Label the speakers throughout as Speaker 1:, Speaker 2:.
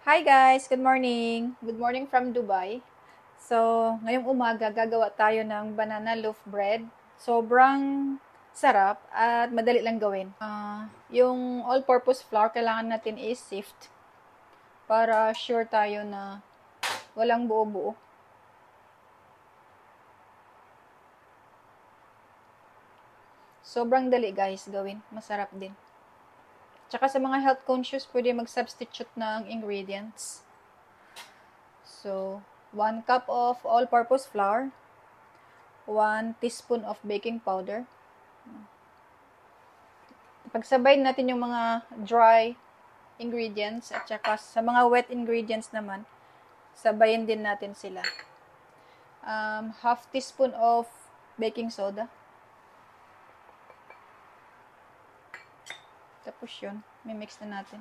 Speaker 1: Hi guys! Good morning! Good morning from Dubai. So, ngayong umaga gagawa tayo ng banana loaf bread. Sobrang sarap at madali lang gawin. Yung all-purpose flour kailangan natin is sift para sure tayo na walang buo-buo. Sobrang dali guys gawin. Masarap din. Tsaka sa mga health conscious, pwede mag-substitute ng ingredients. So, 1 cup of all-purpose flour, 1 teaspoon of baking powder. Pagsabay natin yung mga dry ingredients at saka sa mga wet ingredients naman, sabayin din natin sila. Half teaspoon of baking soda. Tapos yun, mimix na natin.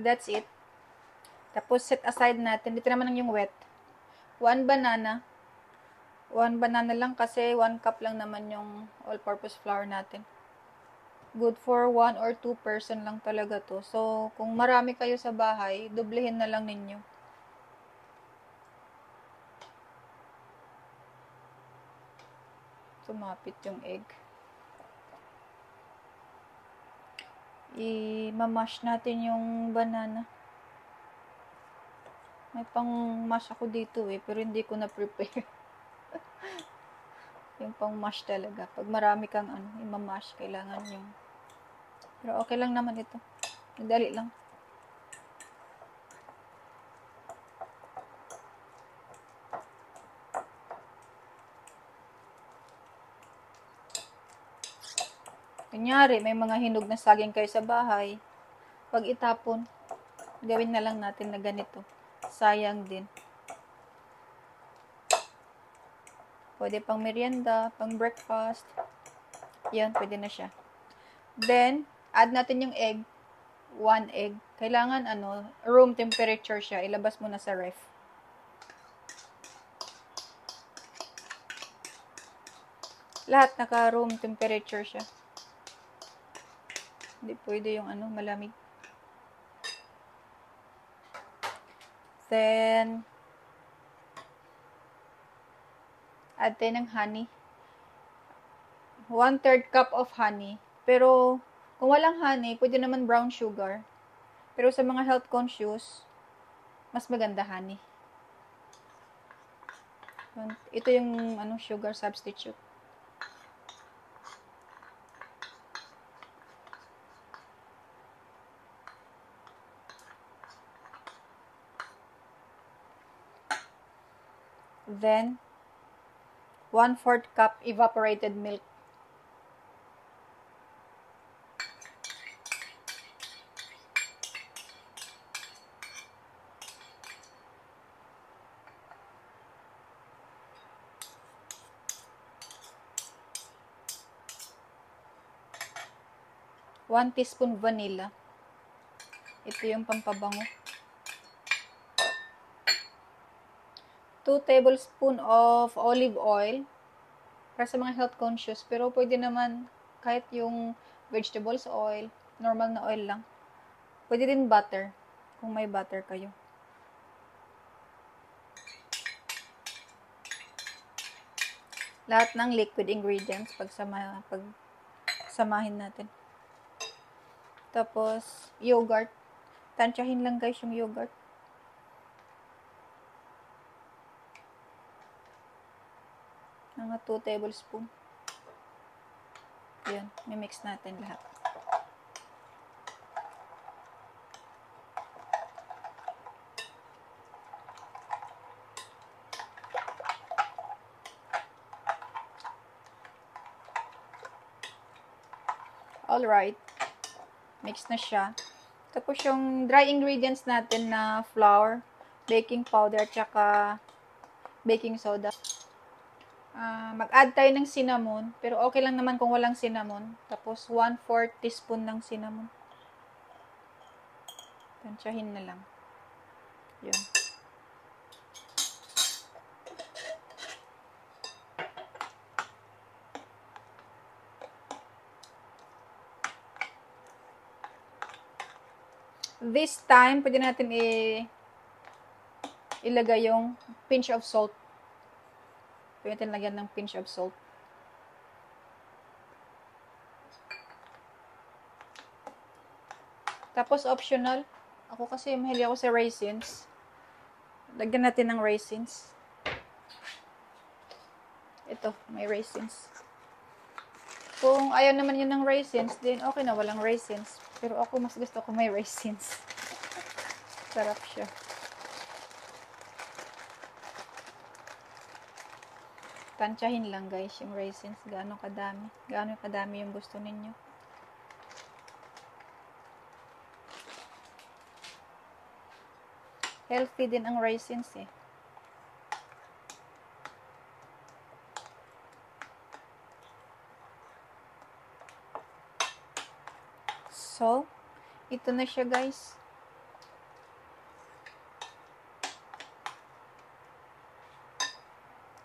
Speaker 1: That's it. Tapos set aside natin. Dito naman yung wet. 1 banana. 1 banana lang kasi 1 cup lang naman yung all-purpose flour natin. Good for 1 or 2 person lang talaga to. So, kung marami kayo sa bahay, doblehin na lang ninyo. Sumapit yung egg. I-mash natin yung banana. May pang-mash ako dito pero hindi ko na-prepare. Yung pang-mash talaga. Pag marami kang i-mash, kailangan yung... Pero okay lang naman ito. Madali lang. Kunyari, may mga hinog na saging kayo sa bahay. Pag itapon, gawin na lang natin na ganito. Sayang din. Pwede pang merienda, pang breakfast. Yan, pwede na siya. Then, add natin yung egg. 1 egg. Kailangan, room temperature siya. Ilabas mo na sa ref. Lahat naka-room temperature siya. Hindi pwede yung malamig. Then, add tayo ng honey. 1/3 cup of honey. Pero, kung walang honey, pwede naman brown sugar. Pero sa mga health conscious, mas maganda honey. Ito yung sugar substitute. Then, 1/4 cup evaporated milk. One teaspoon vanilla. Ito yung pampabango. 2 tablespoon of olive oil. Para sa mga health conscious. Pero pwede naman kahit yung vegetables oil, normal na oil lang. Pwede din butter, kung may butter kayo. Lahat ng liquid ingredients pagsamahin natin. Tapos, yogurt. Tansyahin lang guys yung yogurt. Mga 2 tablespoon. Yan, mimix natin lahat. Alright. Mix na siya. Tapos yung dry ingredients natin na flour, baking powder, tsaka baking soda. mag-add tayo ng cinnamon. Pero okay lang naman kung walang cinnamon. Tapos 1/4 teaspoon ng cinnamon. Tansyahin na lang. Yun. This time, pwede natin ilagay yung pinch of salt. Pwede natin lagyan ng pinch of salt. Tapos optional. Ako kasi mahilig ako sa raisins. Lagyan natin ng raisins. Ito, may raisins. Kung ayaw naman yun ng raisins, then okay na, walang raisins. Pero ako, mas gusto ko may raisins. Sarap siya. Tansyahin lang guys, yung raisins. Gaano kadami. Gaano kadami yung gusto ninyo. Healthy din ang raisins eh. So, ito na siya guys.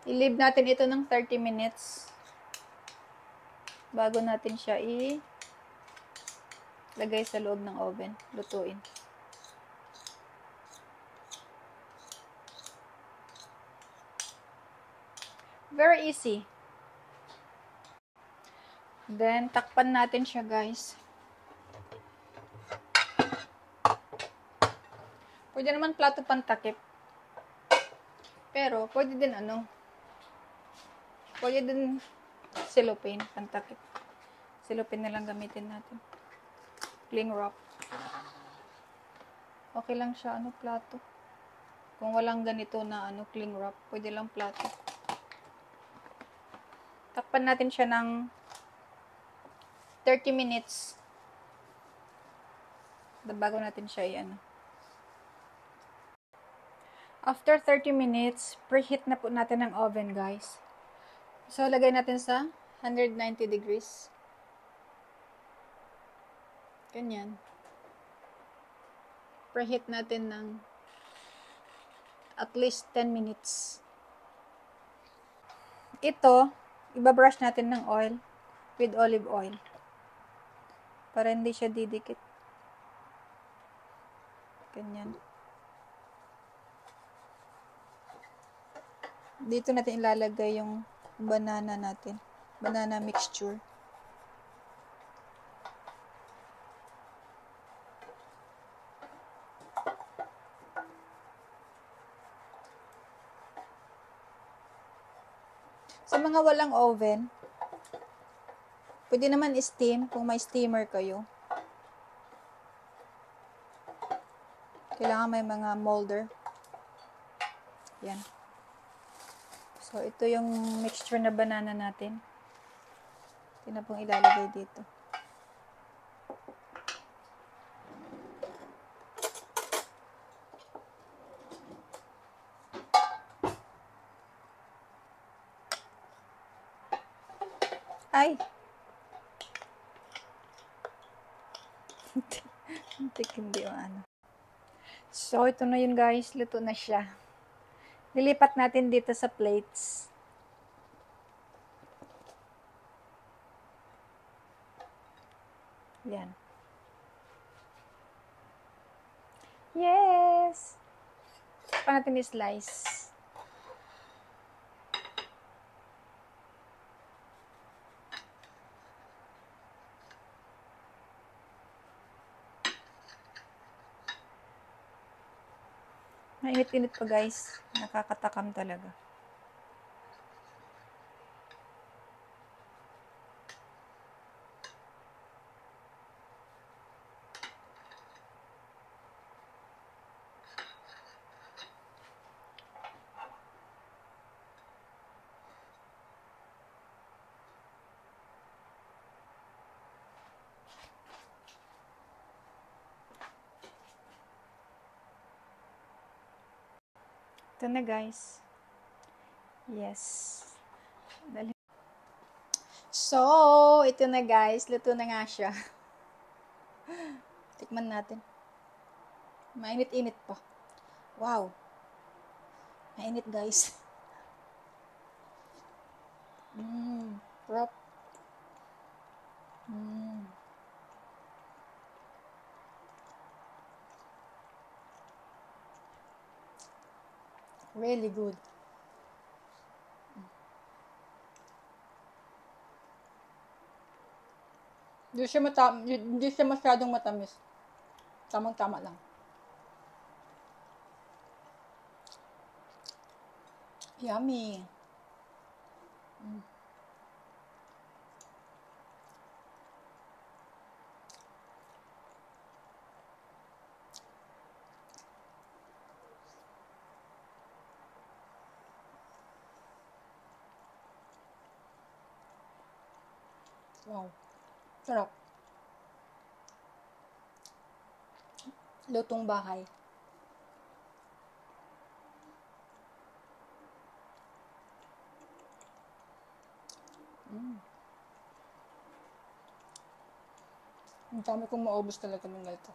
Speaker 1: I-leave natin ito ng 30 minutes bago natin siya lagay sa loob ng oven. Lutuin. Very easy. Then, takpan natin siya guys. Pwede naman plato pantakip. Pero, pwede din pwede din cellophane pantakip. Cellophane na lang gamitin natin. Cling wrap. Okay lang siya, plato. Kung walang ganito na, cling wrap, pwede lang plato. Takpan natin siya ng 30 minutes. Bago natin siya After 30 minutes, preheat na po natin ang oven, guys. So, lagay natin sa 190 degrees. Ganyan. Preheat natin ng at least 10 minutes. Ito, ibabrush natin ng oil with olive oil. Para hindi siya didikit. Ganyan. Dito natin ilalagay yung banana natin. Banana mixture. Sa mga walang oven, pwede naman steam kung may steamer kayo. Kailangan may mga molder. Yan. So, ito yung mixture na banana natin. Ito na pong ilalagay dito. Ay! Hindi So, ito na yun guys. Luto na siya. Lilipat natin dito sa plates. Yan. Yes! Pa natin i-slice. Mainit-init pa guys. Nakakatakam talaga. Ito na guys. Yes. Dali. So, ito na guys. Luto na nga siya. Tikman natin. Mainit-init pa. Wow. Mainit guys. Sarap. Really good. Hindi siya masyadong matamis. Tamang-tama lang. Yummy. Wow. Sarap. Lutong bahay. Ang dami kong maubos talaga ng ganito.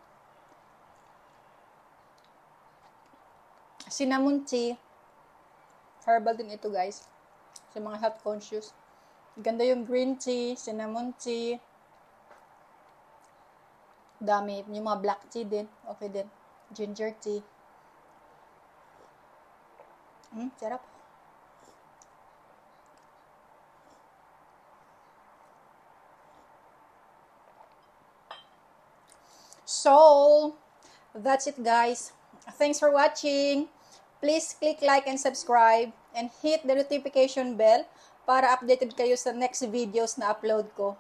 Speaker 1: Cinnamon tea. Herbal din ito guys. Sa mga health conscious. Ganda yung green tea, cinnamon tea. Dami. Yung mga black tea din. Okay din. Ginger tea. Sarap. So, that's it guys. Thanks for watching. Please click like and subscribe and hit the notification bell para updated kayo sa next videos na upload ko.